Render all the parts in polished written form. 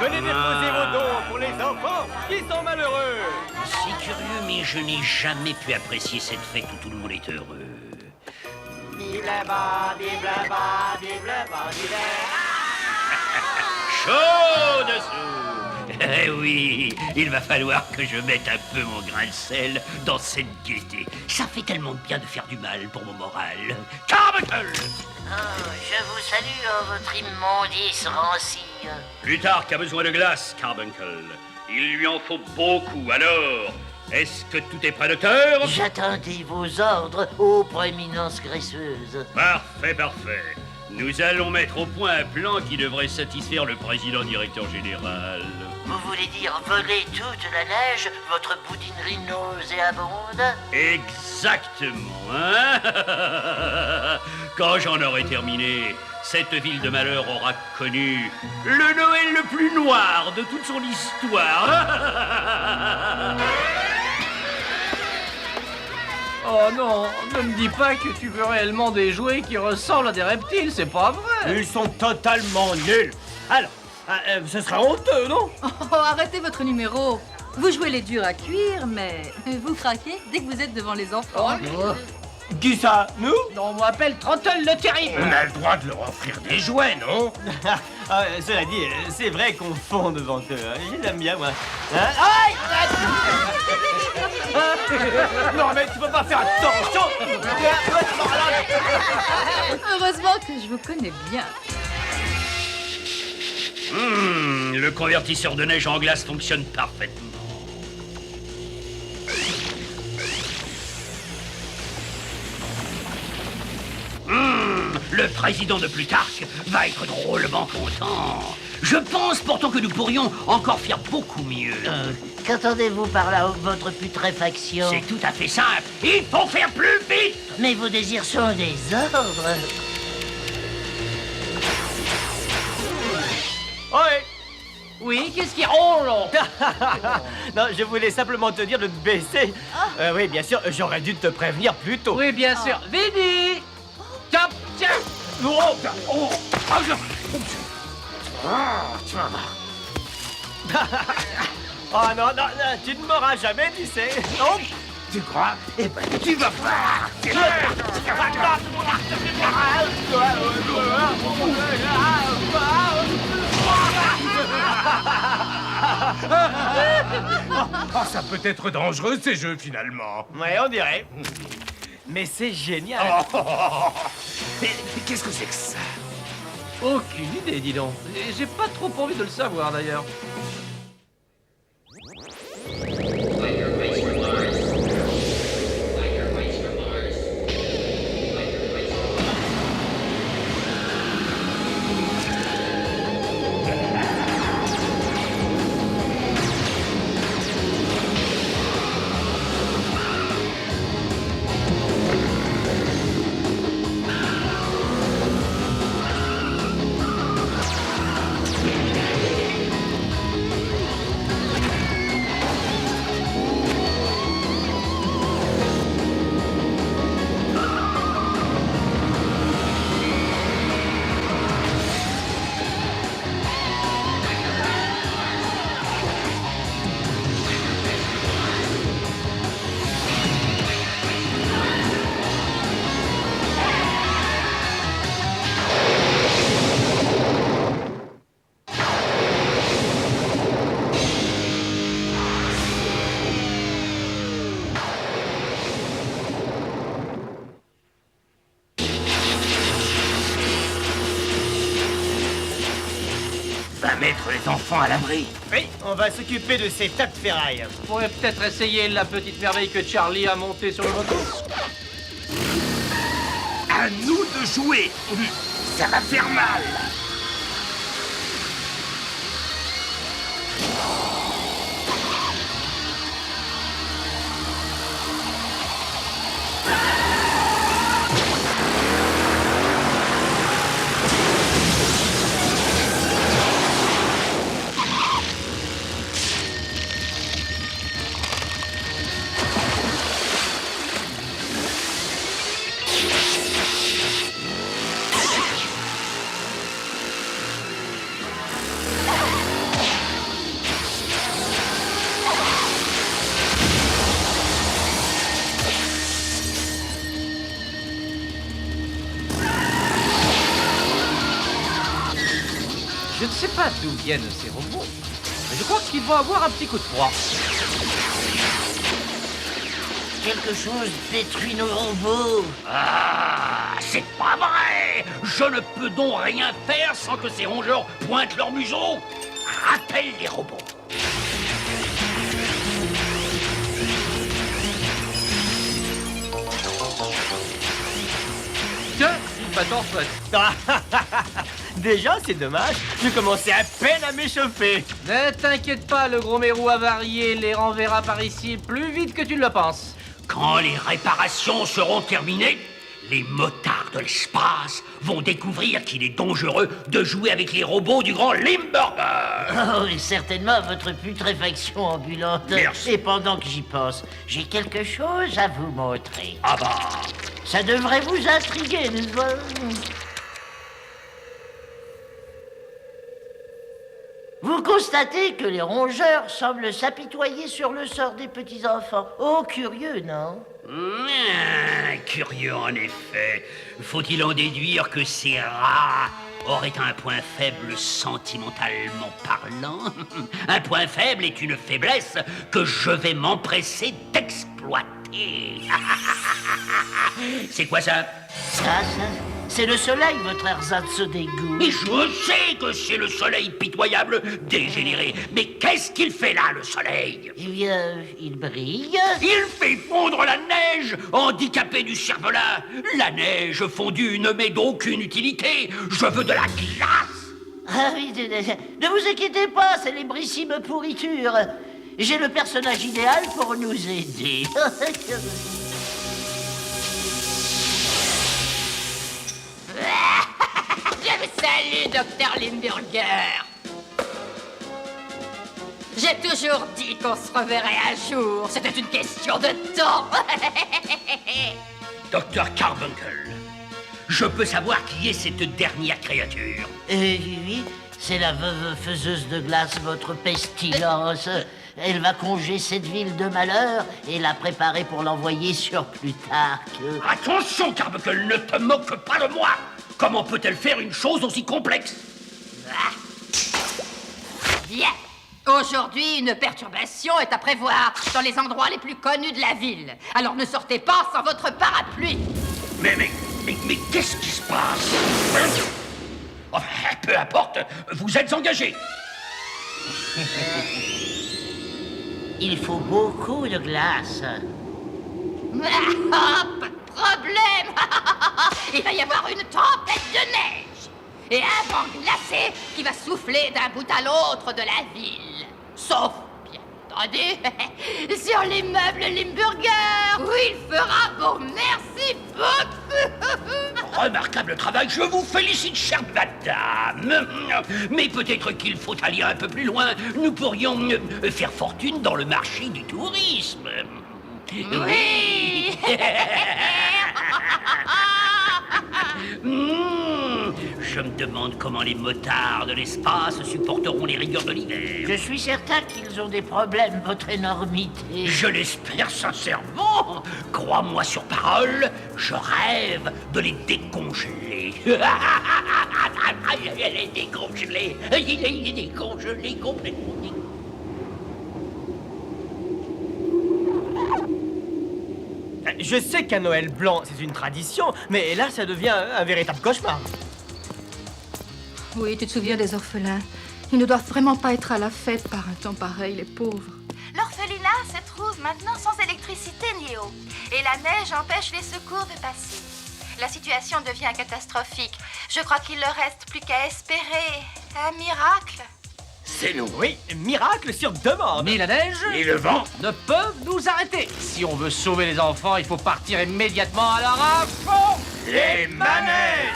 Venez déposer vos dons pour les enfants qui sont malheureux. C'est curieux, mais je n'ai jamais pu apprécier cette fête où tout le monde est heureux. Vive le bandit, vive le bandit, vive le bandit. Chaud dessous. Eh oui, il va falloir que je mette un peu mon grain de sel dans cette gaieté. Ça fait tellement de bien de faire du mal pour mon moral. Carbuncle! Oh, je vous salue, votre immondice rancie. Plutarque a besoin de glace, Carbuncle. Il lui en faut beaucoup, alors... Est-ce que tout est prêt, docteur? J'attendais vos ordres, ô proéminence graisseuse. Parfait, parfait. Nous allons mettre au point un plan qui devrait satisfaire le président directeur général. Vous voulez dire voler toute la neige, votre boudinerie nauséabonde? Exactement, hein? Quand j'en aurai terminé, cette ville de malheur aura connu le Noël le plus noir de toute son histoire. Oh non, ne me dis pas que tu veux réellement des jouets qui ressemblent à des reptiles, c'est pas vrai. Ils sont totalement nuls. Alors, ce sera honteux, non? Oh, arrêtez votre numéro. Vous jouez les durs à cuire, mais vous craquez dès que vous êtes devant les enfants. Qui ça? Nous? On m'appelle Trottle le Terrible. On a le droit de leur offrir des jouets, non? Cela dit, c'est vrai qu'on fond devant eux. Je les aime bien, moi. Aïe! Non, mais tu peux pas faire attention! Heureusement que je vous connais bien. Le convertisseur de neige en glace fonctionne parfaitement. Le président de Plutarque va être drôlement content. Je pense pourtant que nous pourrions encore faire beaucoup mieux. Qu'entendez-vous par là, votre putréfaction? C'est tout à fait simple. Il faut faire plus vite. Mais vos désirs sont des ordres. Ouais. Oui, qu'est-ce qui roule? Non, je voulais simplement te dire de te baisser. Oui, bien sûr, j'aurais dû te prévenir plus tôt. Oui, bien sûr. Vidi! Top, tiens! Oh non, non, tu ne m'auras jamais, tu sais. Non. Tu crois? Eh ben, tu vas voir! Oh, ça peut être dangereux, ces jeux, finalement. Ouais, on dirait. Mais c'est génial. Mais qu'est-ce que c'est que ça? Aucune idée, dis donc. Et j'ai pas trop envie de le savoir, d'ailleurs. Va mettre les enfants à l'abri. Oui, on va s'occuper de ces tas de ferrailles. On pourrait peut-être essayer la petite merveille que Charlie a montée sur le moto. À nous de jouer! Ça va faire mal! ne sais pas d'où viennent ces robots, mais je crois qu'ils vont avoir un petit coup de froid. Quelque chose détruit nos robots. Ah, c'est pas vrai! Je ne peux donc rien faire sans que ces rongeurs pointent leur museau. Rappelle les robots. Tiens, une batte en fait. Déjà, c'est dommage. Je commençais à peine à m'échauffer. Ne t'inquiète pas, le gros mérou avarié les renverra par ici plus vite que tu ne le penses. Quand les réparations seront terminées, les motards de l'espace vont découvrir qu'il est dangereux de jouer avec les robots du grand Limburger. Oh, et certainement votre putréfaction ambulante. Merci. Et pendant que j'y pense, j'ai quelque chose à vous montrer. Ah bah, Ça devrait vous intriguer, n'est-ce pas? Vous constatez que les rongeurs semblent s'apitoyer sur le sort des petits-enfants. Oh, curieux, non? Curieux en effet. Faut-il en déduire que ces rats auraient un point faible sentimentalement parlant? Un point faible est une faiblesse que je vais m'empresser d'exploiter. C'est quoi ça? Ça, c'est le soleil, votre ersatz d'égout. Mais je sais que c'est le soleil pitoyable dégénéré. Mais qu'est-ce qu'il fait là, le soleil? Eh bien, il brille. Il fait fondre la neige, handicapé du cervelas. La neige fondue ne m'est d'aucune utilité. Je veux de la glace. Ah oui, ne vous inquiétez pas, célébrissime pourriture. J'ai le personnage idéal pour nous aider. Je vous salue, docteur Limburger. J'ai toujours dit qu'on se reverrait un jour. C'était une question de temps. Docteur Carbuncle, je peux savoir qui est cette dernière créature. Oui, c'est la veuve faiseuse de glace, votre pestilence. Elle va conger cette ville de malheur et la préparer pour l'envoyer sur Plutarque. Attention, Carbuncle, ne te moque pas de moi. Comment peut-elle faire une chose aussi complexe? Bien. Aujourd'hui, une perturbation est à prévoir dans les endroits les plus connus de la ville. Alors ne sortez pas sans votre parapluie. Mais qu'est-ce qui se passe? Enfin, peu importe, vous êtes engagé. Il faut beaucoup de glace. Ah, pas de problème. Il va y avoir une tempête de neige et un vent glacé qui va souffler d'un bout à l'autre de la ville. Sauf, bien entendu, sur l'immeuble Limburger, où il fera beau. Merci beaucoup. Remarquable travail, je vous félicite, chère madame. Mais peut-être qu'il faut aller un peu plus loin. Nous pourrions faire fortune dans le marché du tourisme. Oui. Je me demande comment les motards de l'espace supporteront les rigueurs de l'hiver. Je suis certain qu'ils ont des problèmes, votre énormité. Je l'espère sincèrement. Crois-moi sur parole, je rêve de les décongeler. Les décongeler. Les décongeler complètement. Je sais qu'un Noël blanc, c'est une tradition, mais là, ça devient un véritable cauchemar. Oui, tu te souviens des orphelins. Ils ne doivent vraiment pas être à la fête par un temps pareil, les pauvres. L'orphelinat se trouve maintenant sans électricité ni eau. Et la neige empêche les secours de passer. La situation devient catastrophique. Je crois qu'il ne reste plus qu'à espérer un miracle. C'est nous. Oui, miracle sur demande. Ni la neige, Et le vent? ne peuvent nous arrêter. Si on veut sauver les enfants, il faut partir immédiatement à leur à fond. Les manettes!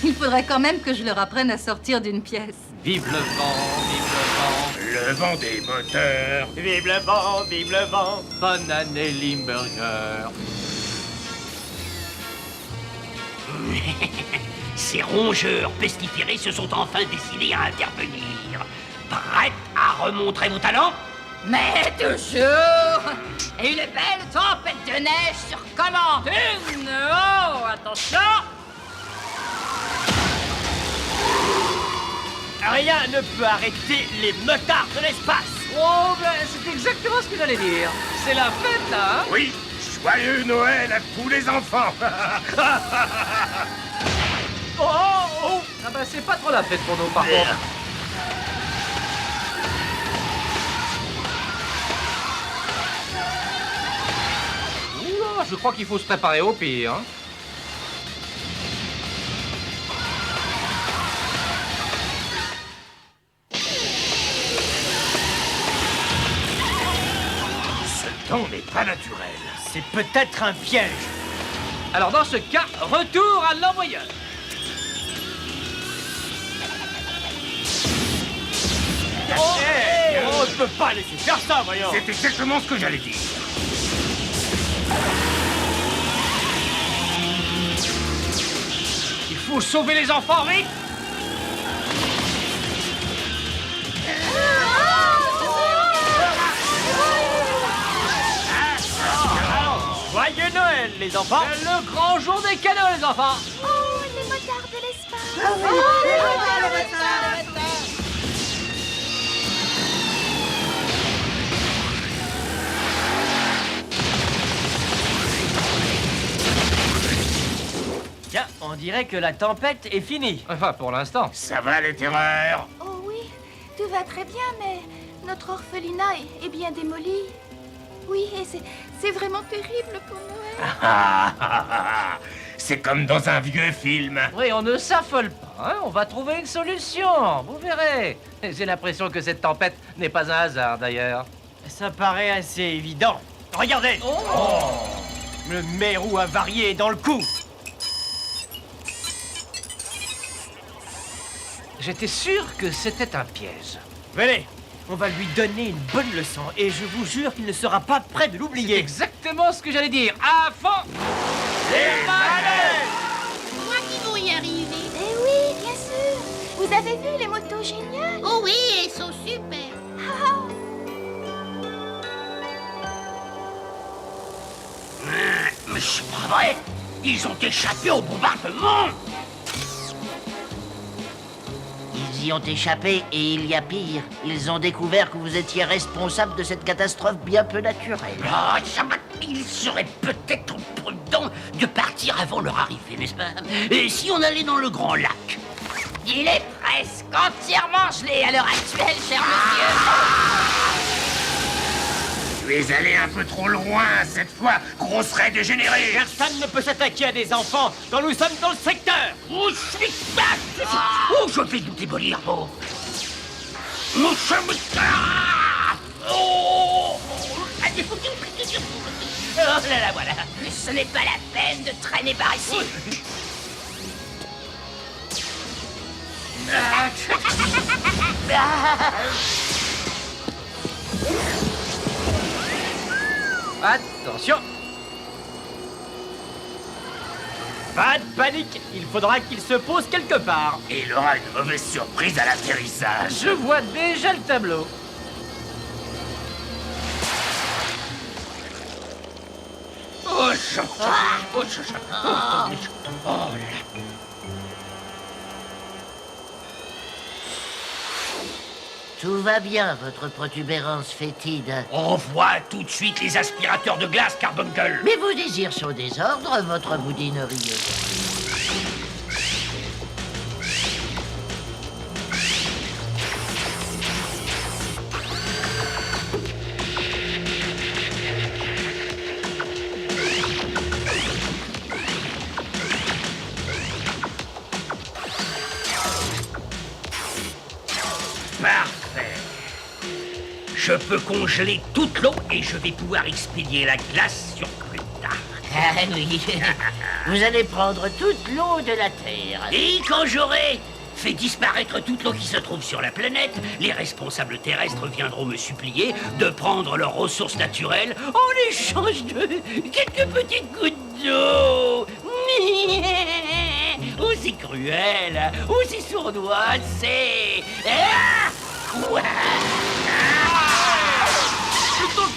Il faudrait quand même que je leur apprenne à sortir d'une pièce. Vive le vent, vive le vent. Le vent des moteurs. Vive le vent, vive le vent. Bonne année, Limburger. Ces rongeurs pestiférés se sont enfin décidés à intervenir. Prêts à remontrer vos talents? Mais toujours une belle tempête de neige sur commande. Oh, attention! Rien ne peut arrêter les motards de l'espace. Oh, ben, c'est exactement ce que j'allais dire. C'est la fête, là, hein? Oui, joyeux Noël à tous les enfants. Oh, oh, oh. Ah ben, c'est pas trop la fête pour nous, par contre. Oula, je crois qu'il faut se préparer au pire, hein. Ce temps n'est pas naturel. C'est peut-être un piège. Alors, dans ce cas, retour à l'envoyeur. On ne peut pas laisser faire ça, voyons. C'est exactement ce que j'allais dire. Il faut sauver les enfants, vite! Joyeux Noël, les enfants. C'est le grand jour des cadeaux, les enfants! Oh, les motards de l'espace. Tiens, on dirait que la tempête est finie. Enfin, pour l'instant. Ça va les terreurs? Oh oui, tout va très bien, mais notre orphelinat est bien démoli. Oui, et c'est vraiment terrible pour Noël. C'est comme dans un vieux film. Oui, on ne s'affole pas, hein? On va trouver une solution, vous verrez. J'ai l'impression que cette tempête n'est pas un hasard, d'ailleurs. Ça paraît assez évident. Regardez. Le mérou avarié est dans le coup. J'étais sûr que c'était un piège. Venez, on va lui donner une bonne leçon et je vous jure qu'il ne sera pas prêt de l'oublier. Exactement ce que j'allais dire. À fond! Moi qui vont y arriver. Eh oui, bien sûr. Vous avez vu les motos géniales? Oh oui, elles sont super. Mais c'est pas vrai. Ils ont échappé au bombardement. Ils y ont échappé et il y a pire. Ils ont découvert que vous étiez responsable de cette catastrophe bien peu naturelle. Ah, il serait peut-être prudent de partir avant leur arrivée, n'est-ce pas? Et si on allait dans le Grand Lac? Il est presque entièrement gelé à l'heure actuelle, cher monsieur. Tu es allé un peu trop loin cette fois, grosse raie dégénérée. Personne ne peut s'attaquer à des enfants quand nous sommes dans le secteur. Oh, je vais nous démolir, oh. Nous sommes... Oh, Oh là là, voilà. Ce n'est pas la peine de traîner par ici. Attention! Pas de panique, il faudra qu'il se pose quelque part. Et il aura une mauvaise surprise à l'atterrissage. Je vois déjà le tableau. Oh, Tout va bien, votre protubérance fétide. Envoie tout de suite les aspirateurs de glace, Carbuncle. Mais vos désirs sont au désordre, votre boudinerie. Parfait. Je peux congeler toute l'eau et je vais pouvoir expédier la glace sur Plutarque. Ah oui, vous allez prendre toute l'eau de la Terre. Et quand j'aurai fait disparaître toute l'eau qui se trouve sur la planète, les responsables terrestres viendront me supplier de prendre leurs ressources naturelles en échange de quelques petites gouttes d'eau. Oh, c'est cruel. Oh, c'est sournois, c'est... Ah! Quoi? Ah!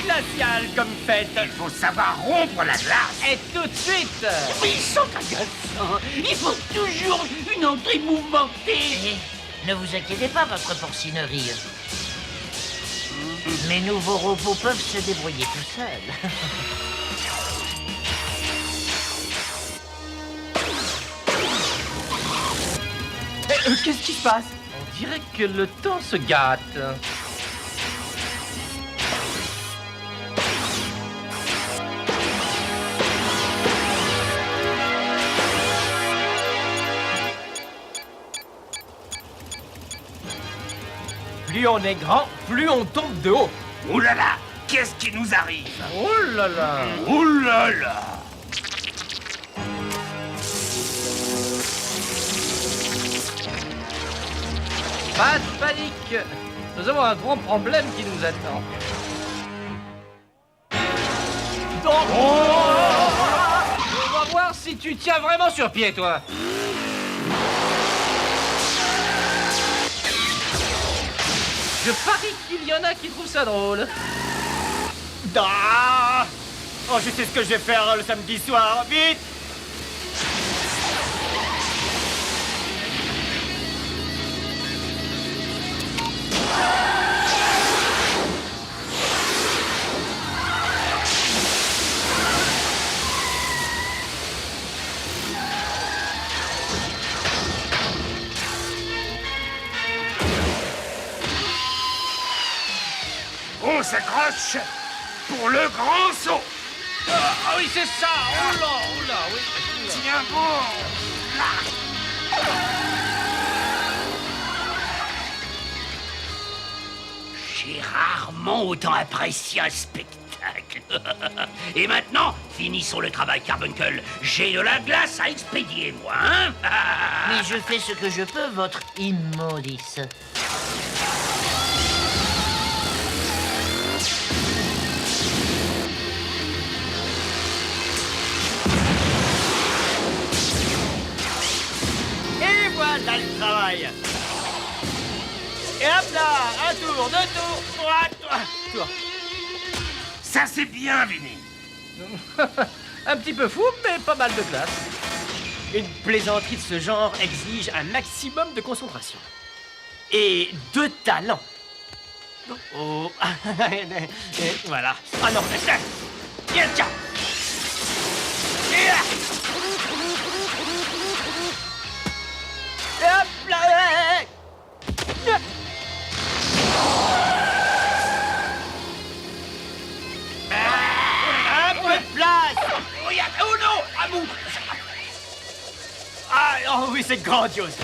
glacial comme fête. Il faut savoir rompre la glace. Et tout de suite. Mais ils sont agaçants. Il faut toujours une entrée mouvementée. Ne vous inquiétez pas, votre porcinerie. Mes nouveaux robots peuvent se débrouiller tout seuls. Qu'est-ce qui se passe? On dirait que le temps se gâte. Plus on est grand, plus on tombe de haut. Ouh là là, qu'est-ce qui nous arrive? Oh là là! Ouh là là. Pas de panique! Nous avons un grand problème qui nous attend. On va voir si tu tiens vraiment sur pied, toi. Je parie qu'il y en a qui trouvent ça drôle. Ah oh, je sais ce que je vais faire le samedi soir. Vite! On s'accroche pour le grand saut. Ah oui, c'est ça! Oh là, oui. Tiens bon. J'ai rarement autant apprécié un spectacle. Et maintenant, finissons le travail, Carbuncle. J'ai de la glace à expédier, moi, hein? Mais je fais ce que je peux, votre immondice. Et voilà le travail. Et hop là, un tour, deux tours, droite, tour. Ça, c'est bien, Vinny. Un petit peu fou, mais pas mal de classe. Une plaisanterie de ce genre exige un maximum de concentration. Et de talent. Oh. Et voilà. Ah non, tiens. Tiens. Et hop là. Un peu de place. Oh non, à bout. Ah, oh oui, c'est grandiose.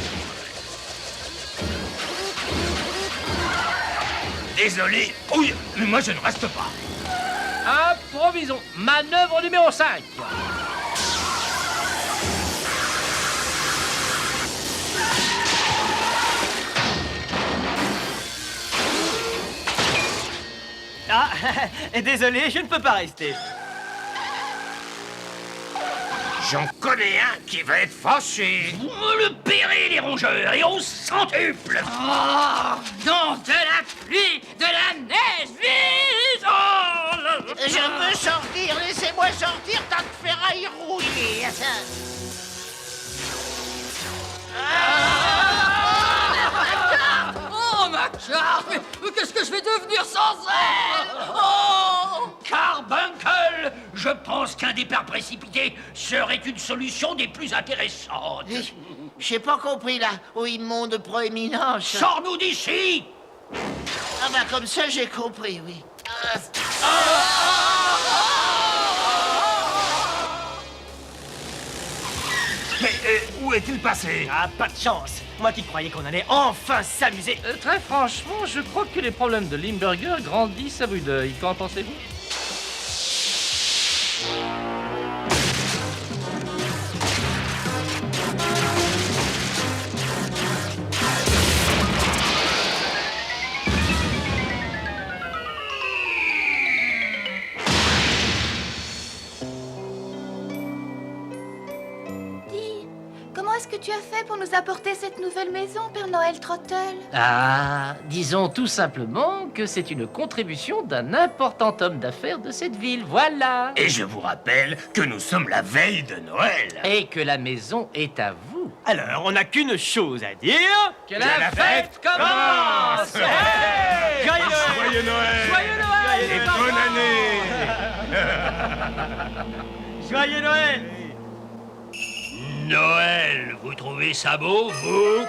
Désolé. Oui, mais moi, je ne reste pas. Improvisons. Manœuvre numéro 5. Ah, désolé, je ne peux pas rester. J'en connais un qui va être fâché. Vous me le paierez, les rongeurs, et au centuple. Oh, non, de la pluie, de la neige, vite! Oh, là, là. Je veux sortir, laissez-moi sortir, tant de ferraille rouillée. Oh, ma carte! Mais qu'est-ce que je vais devenir sans elle? Oh! Carbuncle, je pense qu'un départ précipité serait une solution des plus intéressantes. J'ai pas compris là, ô immonde proéminence. Sors-nous d'ici! Ah bah comme ça j'ai compris, oui. Mais où est-il passé? Ah, pas de chance. Moi qui croyais qu'on allait enfin s'amuser. Très franchement, je crois que les problèmes de Limburger grandissent à vue d'œil. Qu'en pensez-vous? Dis, comment Qu'est-ce que tu as fait pour nous apporter cette nouvelle maison, Père Noël Trottel? Ah, disons tout simplement que c'est une contribution d'un important homme d'affaires de cette ville, voilà. Et je vous rappelle que nous sommes la veille de Noël. Et que la maison est à vous. Alors, on n'a qu'une chose à dire. Que la fête commence. Hey, Joyeux Noël! Joyeux Noël. Joyeux Noël Et les bonne parents. année. Joyeux Noël! Noël, vous trouvez ça beau, vous?